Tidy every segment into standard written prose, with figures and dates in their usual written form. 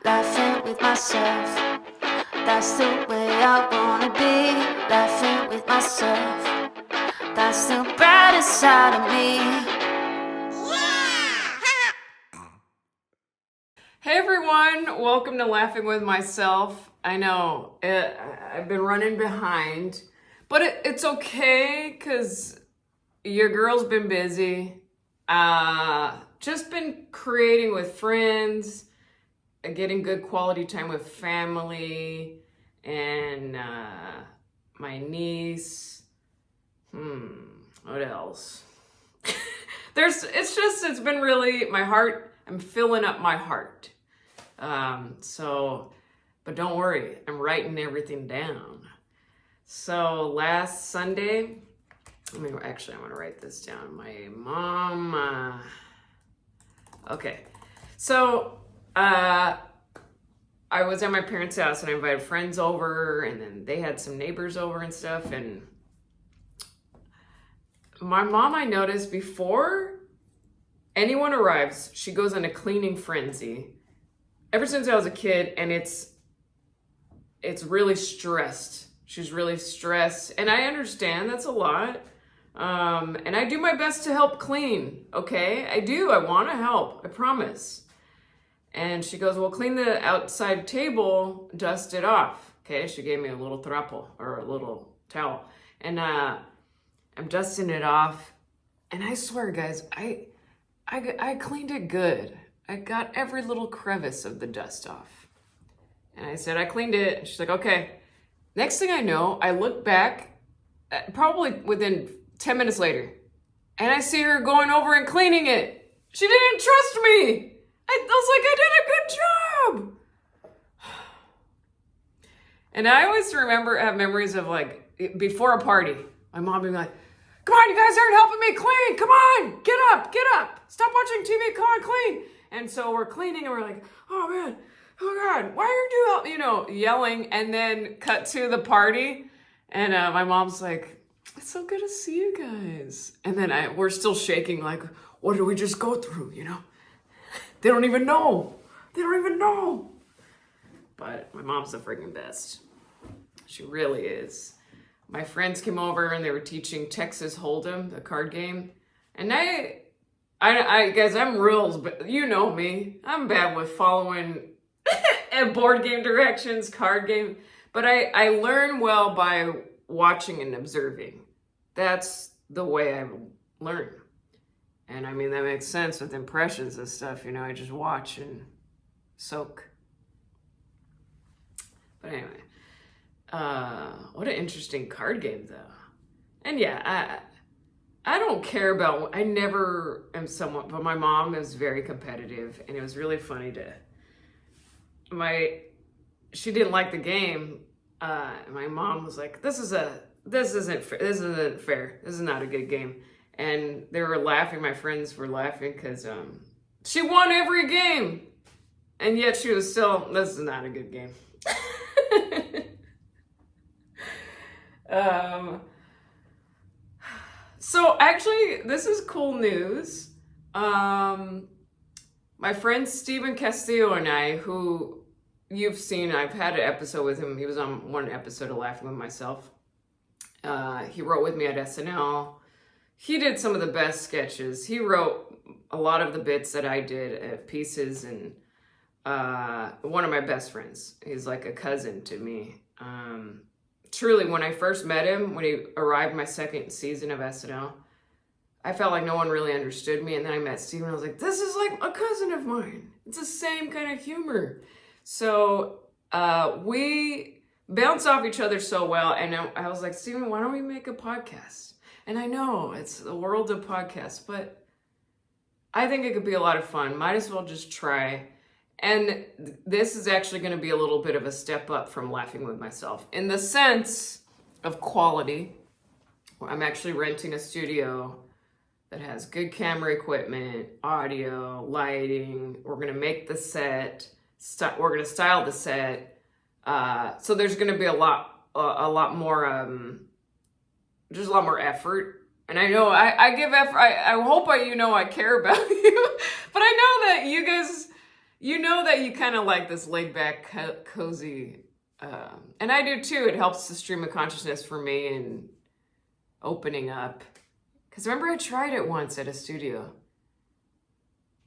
Laughing with myself, that's the way I wanna be. Laughing with myself, that's the brightest side of me. Hey everyone, welcome to Laughing with Myself. I know I've been running behind, but it's okay because your girl's been busy. Just been creating with friends, getting good quality time with family, and my niece. What else? It's been really my heart. I'm filling up my heart. But don't worry, I'm writing everything down. So last Sunday, I'm gonna write this down. My mom, okay. So, I was at my parents' house and I invited friends over, and then they had some neighbors over and stuff. And my mom, I noticed before anyone arrives, she goes on a cleaning frenzy. Ever since I was a kid, and it's really stressed. She's really stressed, and I understand that's a lot. And I do my best to help clean, okay? I do, I wanna help, I promise. And she goes, well, clean the outside table, dust it off. Okay, she gave me a little trapo, or a little towel. And I'm dusting it off, and I swear, guys, I cleaned it good. I got every little crevice of the dust off. And I said, I cleaned it. And she's like, okay. Next thing I know, I look back, probably within 10 minutes later, and I see her going over and cleaning it. She didn't trust me. I was like, I did a good job. And I always have memories of like, before a party, my mom being like, come on, you guys aren't helping me clean. Come on, get up. Stop watching TV, come on, clean. And so we're cleaning and we're like, oh man, oh God, why aren't you yelling? And then cut to the party. And my mom's like, it's so good to see you guys. And then we're still shaking like, what did we just go through, They don't even know. But my mom's the freaking best. She really is. My friends came over and they were teaching Texas Hold'em, the card game. And I guys, I'm real, but you know me. I'm bad with following board game directions, card game. But I learn well by watching and observing. That's the way I learn. And I mean, that makes sense with impressions and stuff, I just watch and soak. But anyway, what an interesting card game though. And yeah, I don't care about, I never am someone, but my mom is very competitive, and it was really funny she didn't like the game. My mom was like, this isn't fair. This is not a good game. And they were laughing. My friends were laughing because she won every game. And yet she was still, this is not a good game. So actually, this is cool news. My friend Steven Castillo and I, who you've seen, I've had an episode with him. He was on one episode of Laughing with Myself. He wrote with me at SNL. He did some of the best sketches. He wrote a lot of the bits that I did, pieces, and one of my best friends. He's like a cousin to me. Truly, when I first met him, when he arrived my second season of SNL, I felt like no one really understood me. And then I met Steven, and I was like, this is like a cousin of mine. It's the same kind of humor. So we bounce off each other so well. And I was like, Steven, why don't we make a podcast? And I know it's the world of podcasts, but I think it could be a lot of fun. Might as well just try. And this is actually going to be a little bit of a step up from Laughing with Myself in the sense of quality. I'm actually renting a studio that has good camera equipment, audio, lighting. We're going to make the set. We're going to style the set. So there's going to be a lot more, just a lot more effort. And I know I give effort. I hope I care about you. But I know that you guys, You know that you kind of like this laid back, cozy, and I do too. It helps the stream of consciousness for me and opening up. Because remember, I tried it once at a studio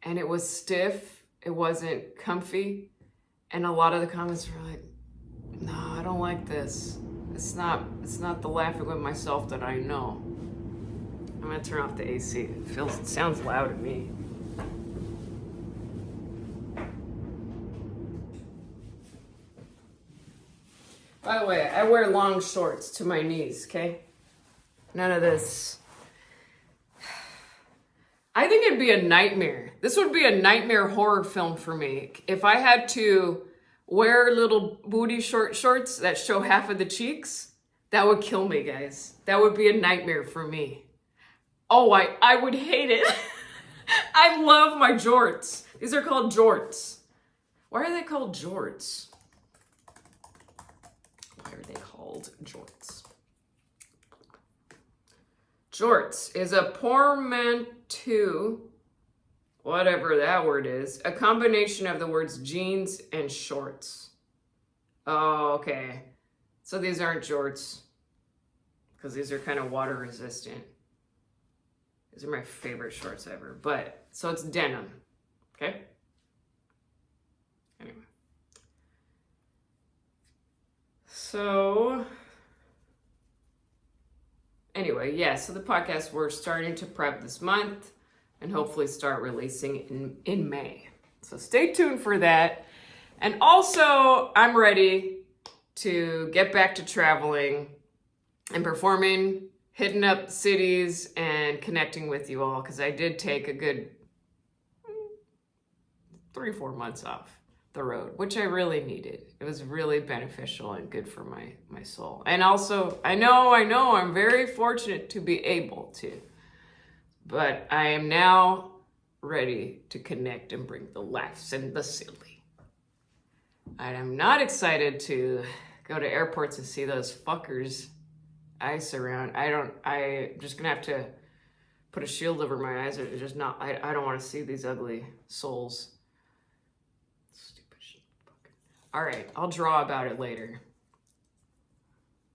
and it was stiff, it wasn't comfy, and a lot of the comments were like, no, I don't like this. It's not the laughing with myself that I know. I'm gonna turn off the AC. It sounds loud to me. By the way, I wear long shorts to my knees, okay? None of this. I think it'd be a nightmare. This would be a nightmare horror film for me. If I had to wear little booty shorts that show half of the cheeks, that would kill me, guys. That would be a nightmare for me. Oh, I would hate it. I love my jorts. These are called jorts. Why are they called jorts? Why are they called jorts? Jorts is a portmanteau, whatever that word is, a combination of the words jeans and shorts. Oh, okay. So these aren't jorts because these are kind of water resistant. These are my favorite shorts ever. But, so it's denim, okay? Anyway. So, anyway, yeah, so the podcast, we're starting to prep this month and hopefully start releasing in May. So stay tuned for that. And also, I'm ready to get back to traveling and performing, hitting up cities and connecting with you all, because I did take a good 3-4 months off the road, which I really needed. It was really beneficial and good for my soul. And also, I know, I'm very fortunate to be able to, but I am now ready to connect and bring the laughs and the silly. I am not excited to go to airports and see those fuckers ice around. I'm just gonna have to put a shield over my eyes. It's just not, I don't want to see these ugly souls. Stupid shit. All right, I'll draw about it later.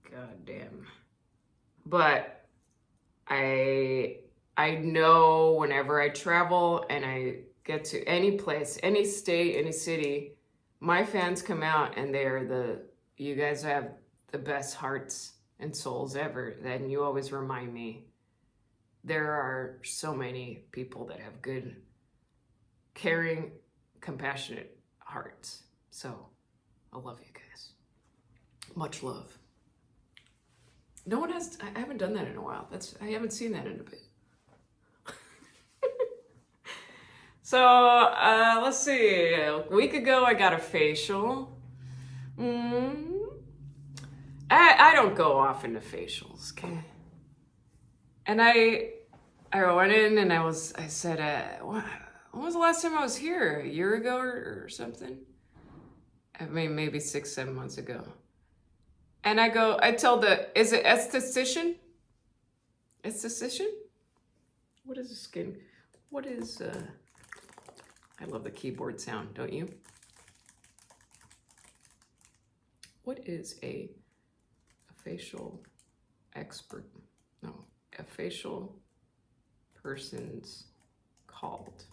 God damn. But I know whenever I travel and I get to any place, any state, any city, my fans come out and you guys have the best hearts and souls ever. Then you always remind me there are so many people that have good, caring, compassionate hearts. So I love you guys. Much love. No one has, I haven't done that in a while. I haven't seen that in a bit. So, let's see. A week ago, I got a facial. I don't go often to facials, okay? And I went in and I said, when was the last time I was here? A year ago or something? I mean, maybe 6-7 months ago. And I tell is it esthetician? Esthetician? What is a skin? What is, I love the keyboard sound, don't you? What is a facial expert? No, a facial person's called?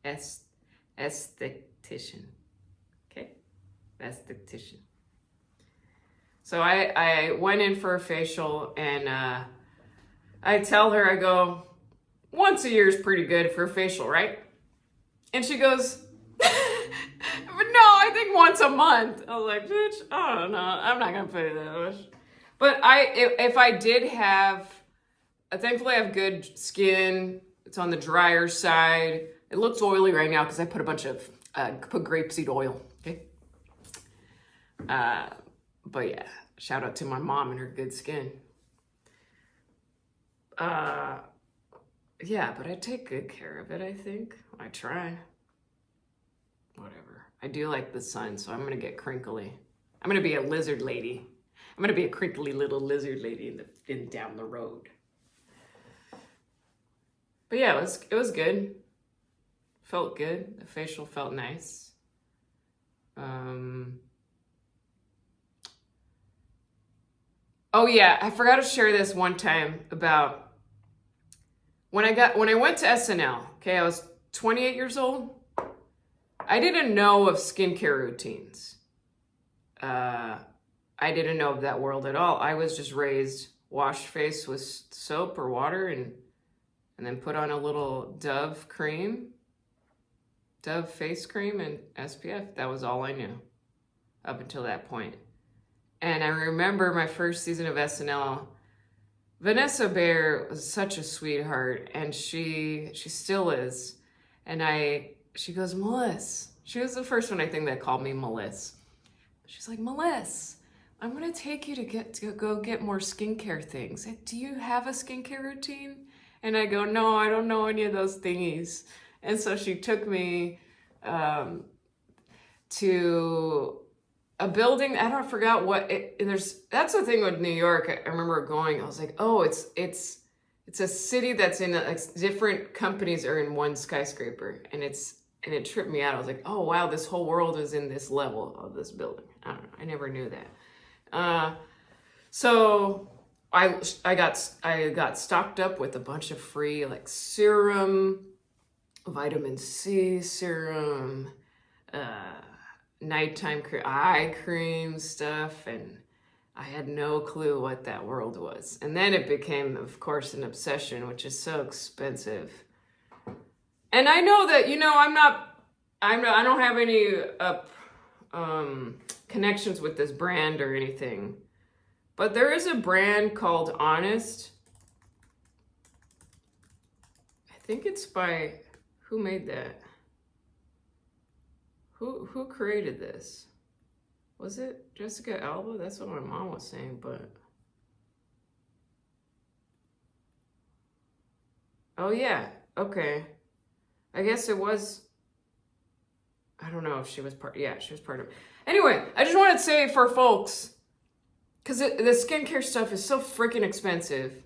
Esthetician. Okay? Esthetician. So I went in for a facial and I tell her, I go, once a year is pretty good for a facial, right? And she goes, but no, I think once a month. I was like, bitch, I don't know. I'm not going to pay that much. But if I did have, thankfully I have good skin. It's on the drier side. It looks oily right now because I put a bunch of, put grapeseed oil, okay? But yeah, shout out to my mom and her good skin. Yeah, but I take good care of it, I think. I try. Whatever. I do like the sun, so I'm going to get crinkly. I'm going to be a lizard lady. I'm going to be a crinkly little lizard lady down the road. But yeah, it was good. Felt good. The facial felt nice. Oh yeah, I forgot to share this one time about when I went to SNL. Okay, I was 28 years old. I didn't know of skincare routines. I didn't know of that world at all. I was just raised wash face with soap or water and then put on a little Dove face cream and SPF. That was all I knew up until that point. And I remember my first season of SNL, Vanessa Bayer was such a sweetheart, and she still is. And she goes, Meliss. She was the first one, I think, that called me Meliss. She's like, Meliss, I'm gonna take you to go get more skincare things. Do you have a skincare routine? And I go, no, I don't know any of those thingies. And so she took me to a building. I forgot what that's the thing with New York. I remember going, I was like, oh, it's a city that's in different companies are in one skyscraper, and it tripped me out. I was like, oh wow, this whole world is in this level of this building. I don't know, I never knew that. So I got stocked up with a bunch of free like serum, vitamin C serum, nighttime eye cream stuff, and I had no clue what that world was. And then it became, of course, an obsession, which is so expensive. And I know that, I don't have any connections with this brand or anything, but there is a brand called Honest. I think it's by, who made that? Who created this? Was it Jessica Alba? That's what my mom was saying, but. Oh yeah, okay. I guess it was, I don't know if she was she was part of it. Anyway, I just wanted to say for folks, because the skincare stuff is so freaking expensive.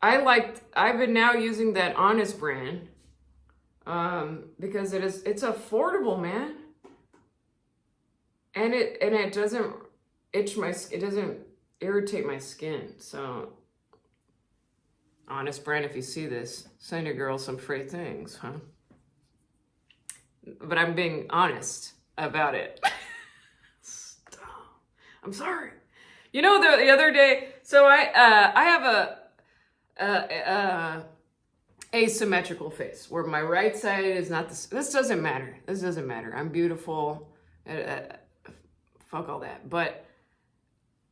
I've been now using that Honest brand because it's affordable, man. And it doesn't it doesn't irritate my skin. So Honest brand, if you see this, send your girl some free things, huh? But I'm being honest about it. I'm sorry. The other day, so I have a asymmetrical face where my right side is not this doesn't matter. This doesn't matter. I'm beautiful. Fuck all that. But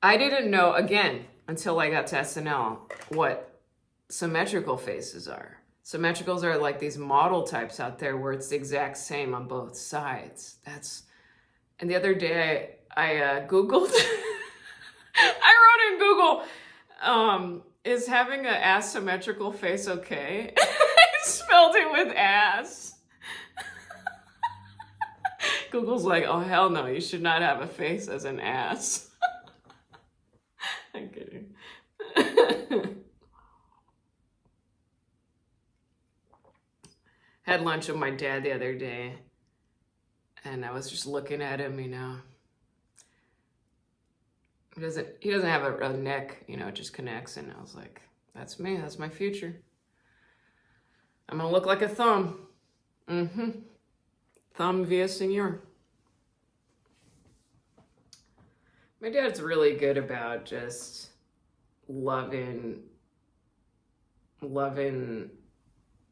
I didn't know, again, until I got to SNL, what symmetrical faces are. Symmetricals are like these model types out there where it's the exact same on both sides. And the other day I Googled, I wrote in Google, is having an asymmetrical face okay? I spelled it with ass. Google's like, oh hell no, you should not have a face as an ass. I'm kidding. Had lunch with my dad the other day, and I was just looking at him, He doesn't have a neck, it just connects, and I was like, that's me, that's my future. I'm gonna look like a thumb. Thumb via Senor. My dad's really good about just loving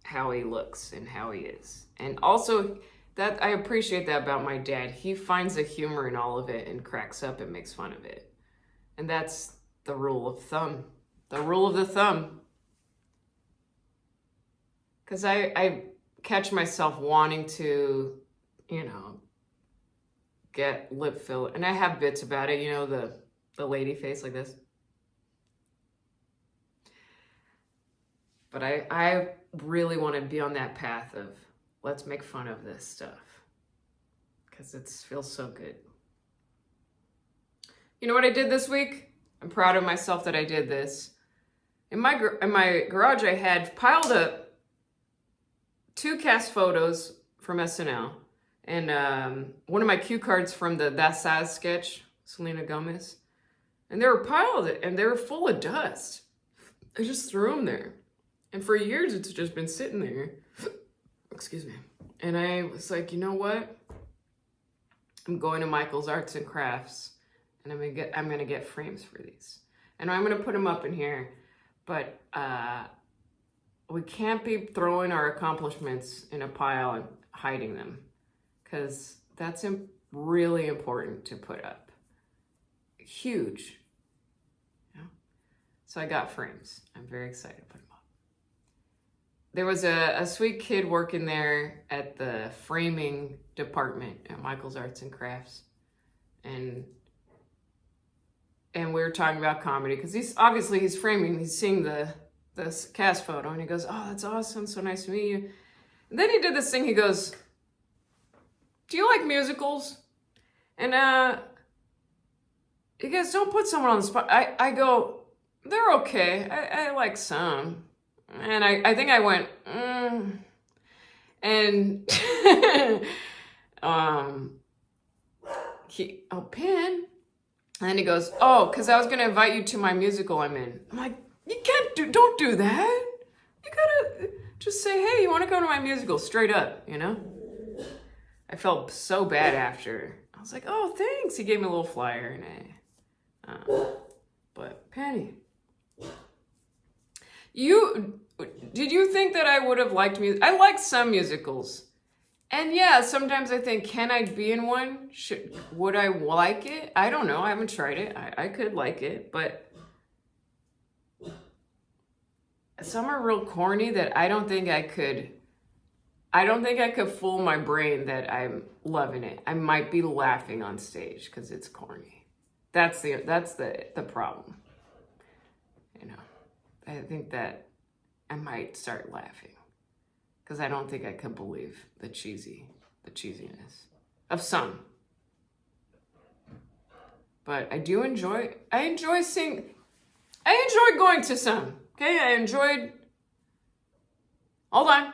how he looks and how he is. And also, that I appreciate that about my dad. He finds the humor in all of it and cracks up and makes fun of it. And that's the rule of thumb. The rule of the thumb. Because I catch myself wanting to, get lip filler. And I have bits about it, the lady face like this. But I really want to be on that path of let's make fun of this stuff. Because it feels so good. You know what I did this week? I'm proud of myself that I did this. In my garage, I had piled up 2 cast photos from SNL, and one of my cue cards from the That Sad sketch, Selena Gomez, and they were piled, and they were full of dust. I just threw them there, and for years it's just been sitting there. Excuse me. And I was like, you know what? I'm going to Michael's Arts and Crafts, and I'm gonna get frames for these, and I'm gonna put them up in here, but we can't be throwing our accomplishments in a pile and hiding them, because that's really important to put up. Huge. Yeah. So I got frames. I'm very excited to put them up. There was a sweet kid working there at the framing department at Michael's Arts and Crafts, and we were talking about comedy, because he's framing, he's seeing the cast photo, and he goes, "Oh, that's awesome, so nice to meet you." And then he did this thing, he goes, "Do you like musicals?" And he goes, "Don't put someone on the spot." I go, "They're okay, I like some." And I think I went, and Pin. And then he goes, "Oh, because I was going to invite you to my musical I'm in." I'm like, don't do that. You gotta just say, "Hey, you want to go to my musical?" Straight up, you know? I felt so bad after. I was like, "Oh, thanks." He gave me a little flyer, and but Penny, did you think that I would have liked music? I like some musicals. And yeah, sometimes I think, can I be in one? Would I like it? I don't know. I haven't tried it. I could like it, but some are real corny that I don't think I could fool my brain that I'm loving it. I might be laughing on stage because it's corny. That's the problem. You know, I think that I might start laughing, because I don't think I could believe the cheesiness of some. But I enjoy going to some. Okay, hold on.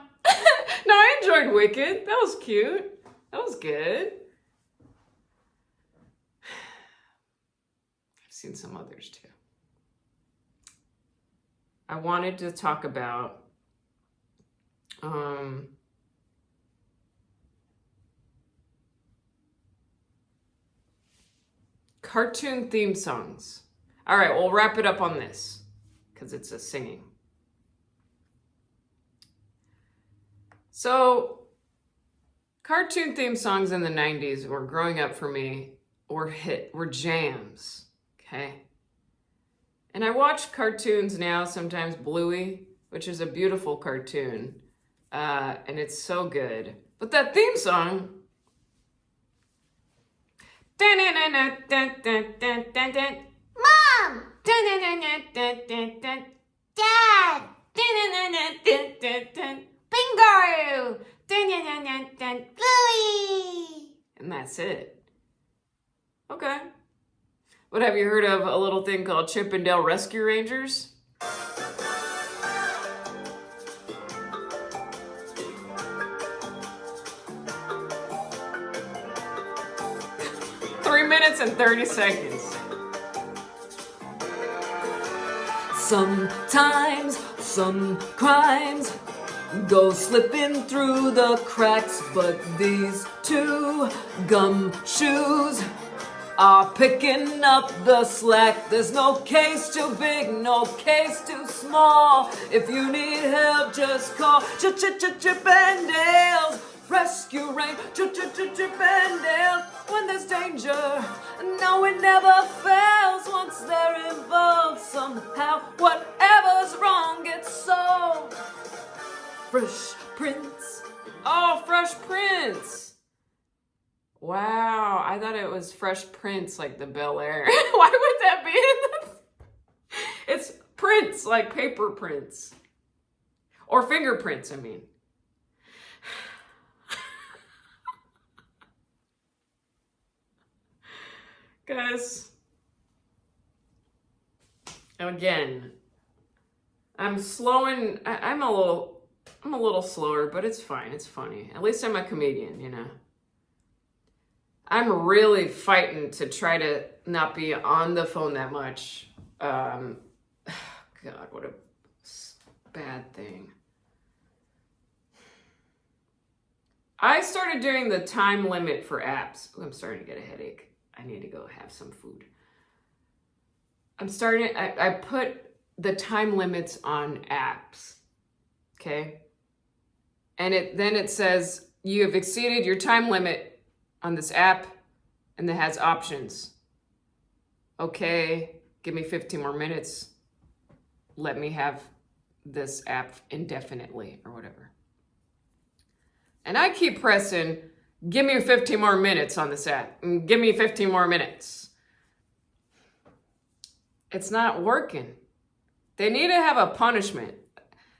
No, I enjoyed Wicked. That was cute. That was good. I've seen some others too. I wanted to talk about cartoon theme songs. All right, we'll wrap it up on this, because it's a singing. So, cartoon theme songs in the 90s, or growing up for me, were jams, okay? And I watch cartoons now, sometimes Bluey, which is a beautiful cartoon, and it's so good. But that theme song, Mom! Dad! Bingo! Bluey! and that's it. Okay. But have you heard of a little thing called Chippendale Rescue Rangers? Three minutes and 30 seconds. Sometimes some crimes go slipping through the cracks, but these two gumshoes are picking up the slack. There's no case too big, no case too small. If you need help, just call Chippendales Rescue Range. Chippendales. When there's danger, no, it never fails. Once they're involved, somehow whatever's wrong gets solved. Fresh Prince. Oh, Fresh Prince. Wow, I thought it was Fresh Prince, like the Bel Air. Why would that be in the... It's prints, like paper prints. Or fingerprints, I mean. Guys, again, I'm a little I'm a little slower, but it's fine. It's funny. At least I'm a comedian, you know. I'm really fighting to try to not be on the phone that much. God, what a bad thing. I started doing the time limit for apps. Ooh, I'm starting to get a headache. I need to go have some food. I put the time limits on apps, okay? And then it says, you have exceeded your time limit on this app, and it has options. Okay, give me 15 more minutes. Let me have this app indefinitely or whatever. And I keep pressing, give me 15 more minutes on this app. Give me 15 more minutes. It's not working. They need to have a punishment.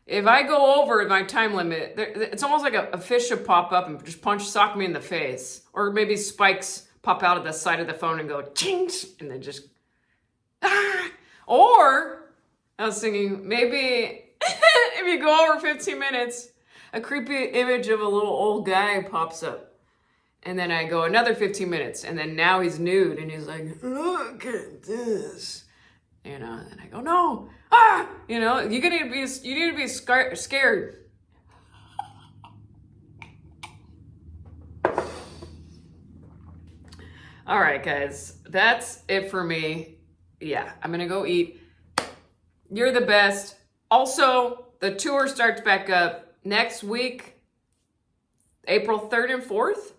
If I go over my time limit, it's almost like a fish should pop up and just sock me in the face. Or maybe spikes pop out of the side of the phone and go, ching, and then just, ah. Or, I was thinking, maybe if you go over 15 minutes, a creepy image of a little old guy pops up. And then I go another 15 minutes, and then now he's nude, and he's like, look at this. You know, and I go, no, you know, you need to be scared. All right, guys, that's it for me. Yeah, I'm gonna go eat. You're the best. Also, the tour starts back up next week, April 3rd and 4th.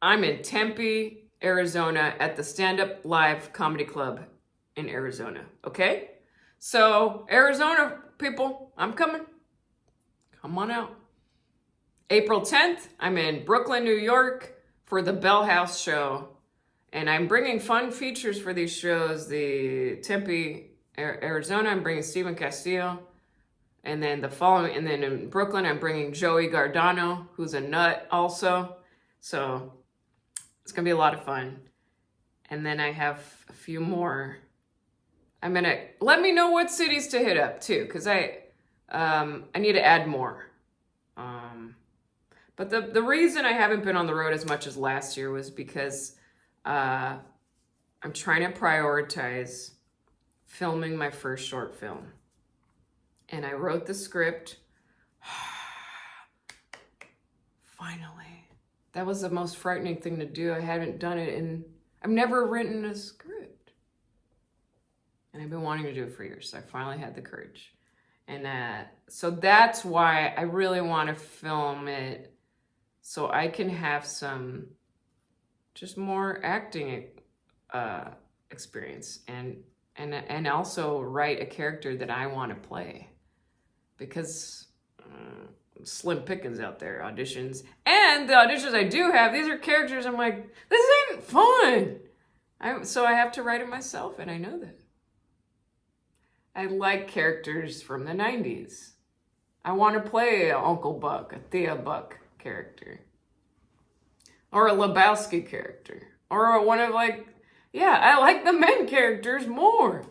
I'm in Tempe, Arizona at the Stand Up Live Comedy Club in Arizona, okay? So, Arizona people, I'm coming. Come on out. April 10th, I'm in Brooklyn, New York for the Bell House show. And I'm bringing fun features for these shows. The Tempe, Arizona, I'm bringing Stephen Castillo. And then in Brooklyn, I'm bringing Joey Gardano, who's a nut also. So it's gonna be a lot of fun. And then I have a few more. Let me know what cities to hit up too, because I need to add more. But the reason I haven't been on the road as much as last year was because I'm trying to prioritize filming my first short film. And I wrote the script. Finally. That was the most frightening thing to do. I haven't done it I've never written a script. And I've been wanting to do it for years. So I finally had the courage. And so that's why I really want to film it so I can have some just more acting experience and also write a character that I want to play. Because slim pickings out there, auditions. And the auditions I do have, these are characters I'm like, this ain't fun. So I have to write it myself, and I know that. I like characters from the 90s. I want to play a Uncle Buck, a Thea Buck character. Or a Lebowski character. Or one of I like the men characters more.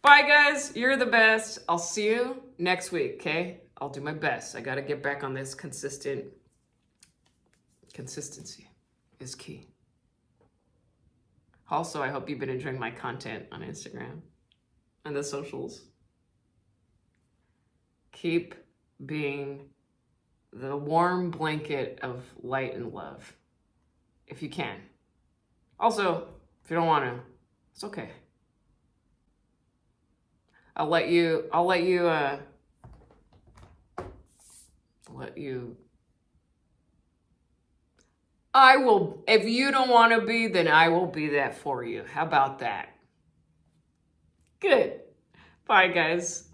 Bye, guys. You're the best. I'll see you next week, okay? I'll do my best. I got to get back on this consistency is key. Also, I hope you've been enjoying my content on Instagram and the socials. Keep being the warm blanket of light and love, if you can. Also, if you don't want to, it's okay. I'll let you I will, if you don't want to be, then I will be that for you. How about that? Good. Bye, guys.